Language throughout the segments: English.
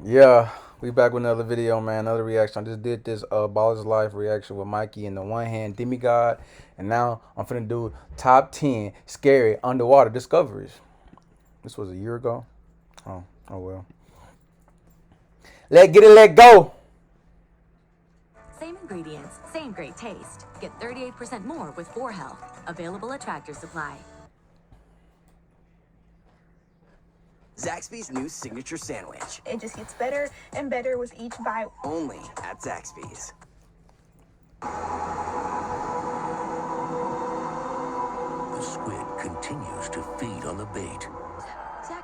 Yeah, we back with another video, man. Another reaction. I just did this Ballers Life reaction with Mikey in the one hand demigod, and now I'm finna do top 10 scary underwater discoveries. This was a year ago. Oh well. Let get it, let go. Same ingredients, same great taste. Get 38% more with 4Health. Available at Tractor Supply. Zaxby's new signature sandwich. It just gets better and better with each bite. Only at Zaxby's. The squid continues to feed on the bait. Zach,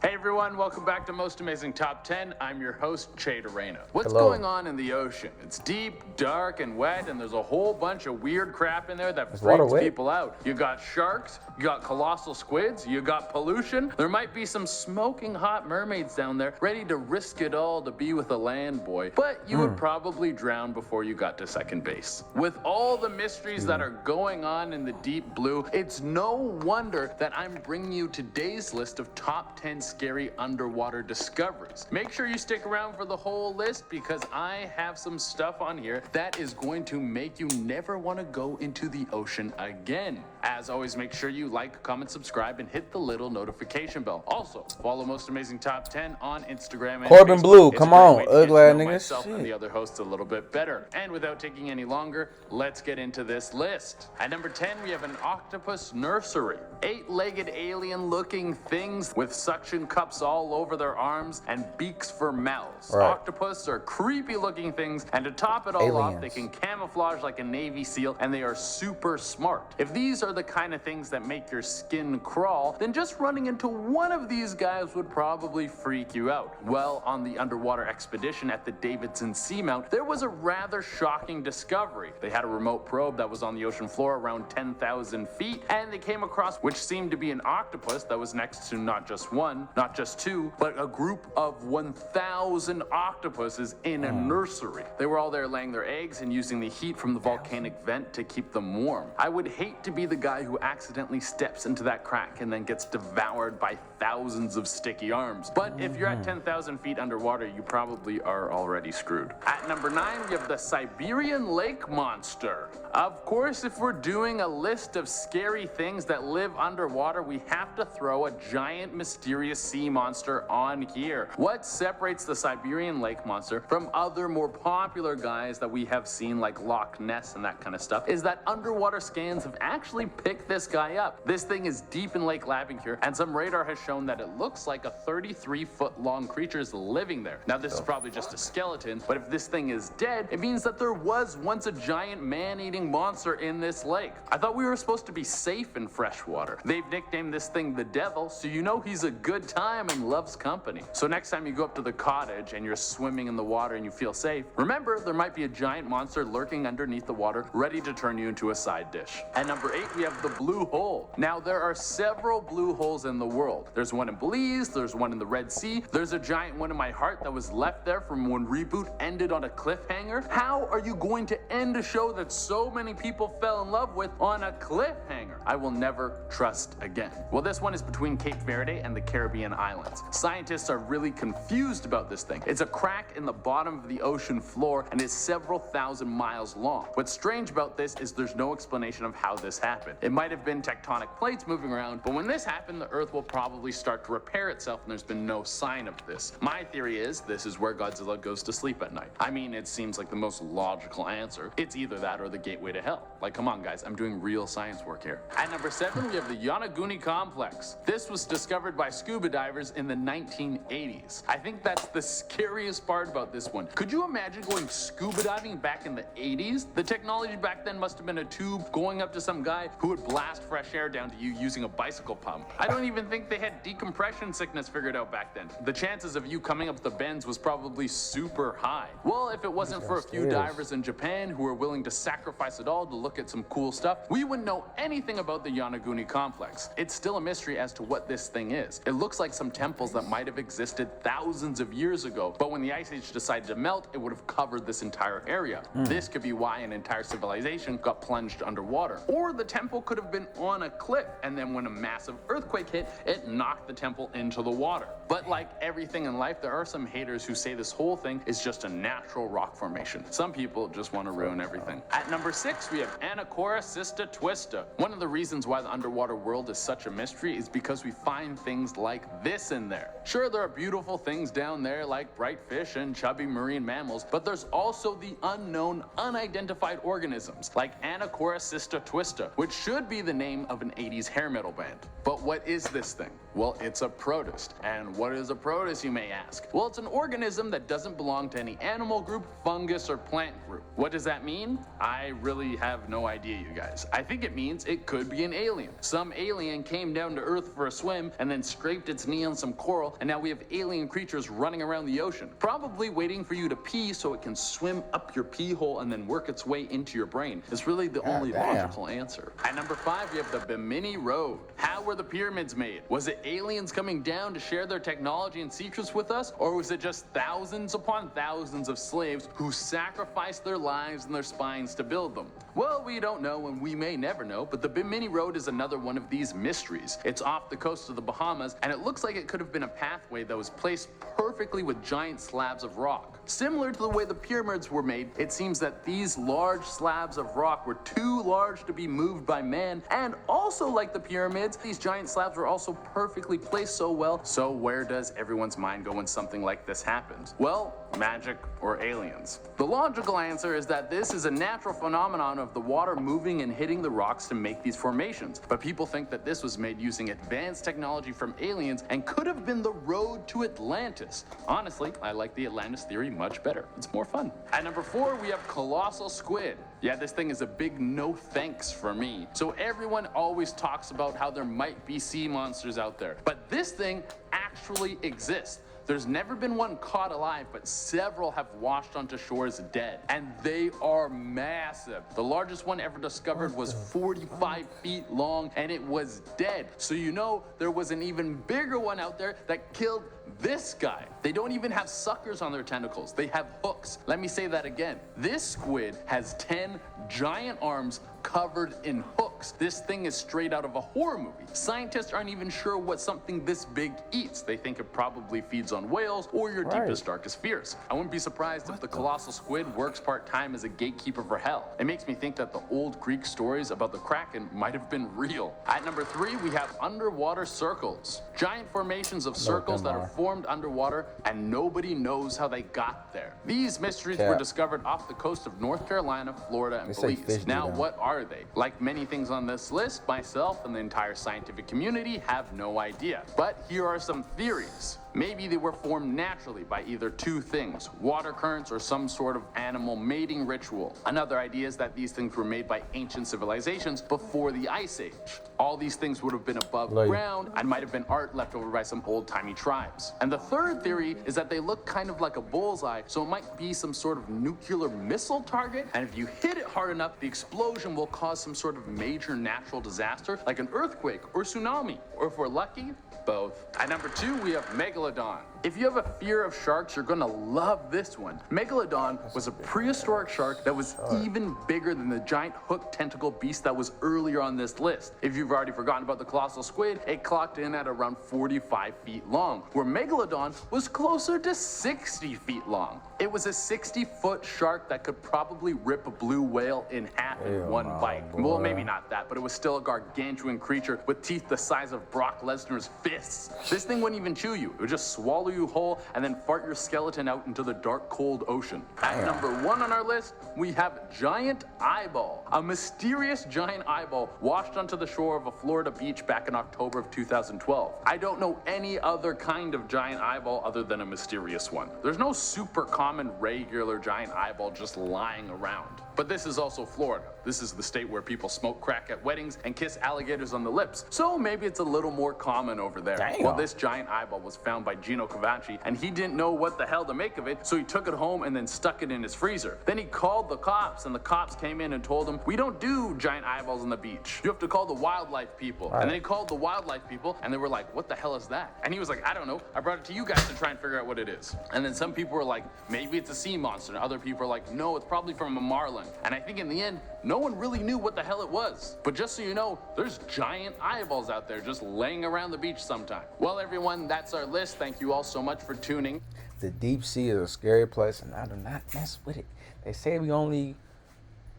Hey everyone, welcome back to Most Amazing Top 10. I'm your host, Che Dorena. What's Hello. going on in the ocean? It's deep, dark, and wet, and there's a whole bunch of weird crap in there that water freaks wet? people out. You got sharks, you got colossal squids, you got pollution. There might be some smoking hot mermaids down there ready to risk it all to be with a land boy, but you would probably drown before you got to second base. With all the mysteries that are going on in the deep blue, it's no wonder that I'm bringing you today's list of top 10 scary underwater discoveries. Make sure you stick around for the whole list because I have some stuff on here that is going to make you never want to go into the ocean again. As always, make sure you like, comment, subscribe, and hit the little notification bell. Also, follow Most Amazing Top 10 on Instagram and Corbin Facebook. Blue, It's come a great on, way to get ugly to ass know nigga, myself and shit. the other hosts a little bit better. And without taking any longer, let's get into this list. At number 10, we have an octopus nursery. 8-legged alien-looking things with suction cups all over their arms and beaks for mouths. Right. Octopus are creepy-looking things, and to top it all off, they Aliens. can camouflage like a Navy SEAL, and they are super smart. If these are the kind of things that make your skin crawl, then just running into one of these guys would probably freak you out. Well, on the underwater expedition at the Davidson Seamount, there was a rather shocking discovery. They had a remote probe that was on the ocean floor around 10,000 feet, and they came across which seemed to be an octopus that was next to not just one, not just two, but a group of 1,000 octopuses in a nursery. They were all there laying their eggs and using the heat from the volcanic vent to keep them warm. I would hate to be the guy who accidentally steps into that crack and then gets devoured by thousands of sticky arms. But if you're at 10,000 feet underwater, you probably are already screwed. At number 9, we have the Siberian lake monster. Of course, if we're doing a list of scary things that live underwater, we have to throw a giant mysterious sea monster on here. What separates the Siberian lake monster from other more popular guys that we have seen like Loch Ness and that kind of stuff is that underwater scans have actually picked this guy up. This thing is deep in Lake Labinkur, and some radar has shown that it looks like a 33-foot long creature is living there. Now this is probably just a skeleton, but if this thing is dead, it means that there was once a giant man-eating monster in this lake. I thought we were supposed to be safe in freshwater. They've nicknamed this thing the Devil, so you know he's a good time and loves company. So next time you go up to the cottage and you're swimming in the water and you feel safe, remember there might be a giant monster lurking underneath the water, ready to turn you into a side dish. At number 8, we have the Blue Hole. Now there are several blue holes in the world. There's one in Belize, there's one in the Red Sea, there's a giant one in my heart that was left there from when Reboot ended on a cliffhanger. How are you going to end a show that so many people fell in love with on a cliffhanger? I will never trust again. Well, this one is between Cape Verde and the Caribbean islands. Scientists are really confused about this thing. It's a crack in the bottom of the ocean floor and is several thousand miles long. What's strange about this is there's no explanation of how this happened. It might have been tectonic plates moving around, but when this happened, the Earth will probably start to repair itself, and there's been no sign of this. My theory is this is where Godzilla goes to sleep at night. I mean, it seems like the most logical answer. It's either that or the gateway to hell. Like, come on, guys, I'm doing real science work here. At number 7, we have the Yonaguni Complex. This was discovered by scuba divers in the 1980s. I think that's the scariest part about this one. Could you imagine going scuba diving back in the 80s? The technology back then must have been a tube going up to some guy who would blast fresh air down to you using a bicycle pump. I don't even think they had decompression sickness figured out back then. The chances of you coming up the bends was probably super high. Well, if it wasn't for a few divers in Japan who were willing to sacrifice it all to look at some cool stuff, we wouldn't know anything about the Yonaguni Complex. It's still a mystery as to what this thing is. It looks like some temples that might have existed thousands of years ago, but when the Ice Age decided to melt, it would have covered this entire area. This could be why an entire civilization got plunged underwater. Or the temple could have been on a cliff, and then when a massive earthquake hit, it knocked the temple into the water. But like everything in life, there are some haters who say this whole thing is just a natural rock formation. Some people just want to ruin everything. At number 6, we have Anacortes Sista Twista. One of the reasons why the underwater world is such a mystery is because we find things like this in there. Sure, there are beautiful things down there like bright fish and chubby marine mammals, but there's also the unknown, unidentified organisms like Anacortes Sista Twista, which should be the name of an 80s hair metal band. But what is this thing? Well, it's a protist. And what is a protist, you may ask? Well, it's an organism that doesn't belong to any animal group, fungus, or plant group. What does that mean? I really have no idea, you guys. I think it means it could be an alien. Some alien came down to Earth for a swim and then scraped its knee on some coral, and now we have alien creatures running around the ocean, probably waiting for you to pee so it can swim up your pee hole and then work its way into your brain. It's really the only logical answer. At number 5, we have the Bimini Road. How were the pyramids made? Was it aliens coming down to share their technology and secrets with us, or was it just thousands upon thousands of slaves who sacrificed their lives and their spines to build them? Well, we don't know, and we may never know, but the Bimini Road is another one of these mysteries. It's off the coast of the Bahamas, and it looks like it could have been a pathway that was placed perfectly with giant slabs of rock. Similar to the way the pyramids were made, it seems that these large slabs of rock were too large to be moved by man, and also like the pyramids, these giant slabs were also perfectly placed so well. So where does everyone's mind go when something like this happens? Well, magic or aliens. The logical answer is that this is a natural phenomenon of the water moving and hitting the rocks to make these formations, but people think that this was made using advanced technology from aliens and could have been the road to Atlantis. Honestly, I like the Atlantis theory much better. It's more fun. At number 4, we have colossal squid. Yeah, this thing is a big no thanks for me. So everyone always talks about how there might be sea monsters out there, but this thing actually exists. There's never been one caught alive, but several have washed onto shores dead, and they are massive. The largest one ever discovered was 45 feet long, and it was dead. So you know there was an even bigger one out there that killed this guy. They don't even have suckers on their tentacles. They have hooks. Let me say that again. This squid has 10 giant arms covered in hooks. This thing is straight out of a horror movie. Scientists aren't even sure what something this big eats. They think it probably feeds on whales or your deepest, darkest fears. I wouldn't be surprised if the colossal squid works part-time as a gatekeeper for hell. It makes me think that the old Greek stories about the Kraken might have been real. At number 3, we have underwater circles. Giant formations of circles that are formed underwater, and nobody knows how they got there. These mysteries were discovered off the coast of North Carolina, Florida, and Belize. Now, what are they? Like many things on this list, myself and the entire scientific community have no idea. But here are some theories. Maybe they were formed naturally by either two things, water currents or some sort of animal mating ritual. Another idea is that these things were made by ancient civilizations before the Ice Age. All these things would have been above ground and might have been art left over by some old-timey tribes. And the third theory is that they look kind of like a bullseye, so it might be some sort of nuclear missile target, and if you hit it hard enough, the explosion will cause some sort of major natural disaster, like an earthquake or tsunami, or if we're lucky, both. At number 2, we have Megalodon. If you have a fear of sharks, you're gonna love this one. Megalodon was a prehistoric shark that was even bigger than the giant hooked tentacle beast that was earlier on this list. If you've already forgotten about the colossal squid, it clocked in at around 45 feet long, where Megalodon was closer to 60 feet long. It was a 60-foot shark that could probably rip a blue whale in half in one bite. Well, maybe not that, but it was still a gargantuan creature with teeth the size of Brock Lesnar's fists. This thing wouldn't even chew you. It would just swallow you whole and then fart your skeleton out into the dark, cold ocean. At number 1 on our list, we have Giant Eyeball. A mysterious giant eyeball washed onto the shore of a Florida beach back in October of 2012. I don't know any other kind of giant eyeball other than a mysterious one. There's no super common regular giant eyeball just lying around. But this is also Florida. This is the state where people smoke crack at weddings and kiss alligators on the lips. So maybe it's a little more common over there. Damn. Well, this giant eyeball was found by Gino Cavacci, and he didn't know what the hell to make of it, so he took it home and then stuck it in his freezer. Then he called the cops, and the cops came in and told him, we don't do giant eyeballs on the beach. You have to call the wildlife people. Right. And then he called the wildlife people, and they were like, what the hell is that? And he was like, I don't know. I brought it to you guys to try and figure out what it is. And then some people were like, maybe it's a sea monster. And other people are like, no, it's probably from a marlin. And I think in the end, no one really knew what the hell it was. But just so you know, there's giant eyeballs out there just laying around the beach sometime. Well, everyone, that's our list. Thank you all so much for tuning. The deep sea is a scary place, and I do not mess with it. They say we only,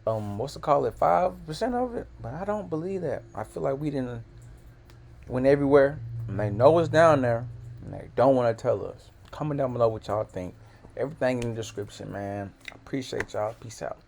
5% of it, but I don't believe that. I feel like we didn't went everywhere, and they know it's down there, and they don't want to tell us. Comment down below what y'all think. Everything in the description, man. I appreciate y'all. Peace out.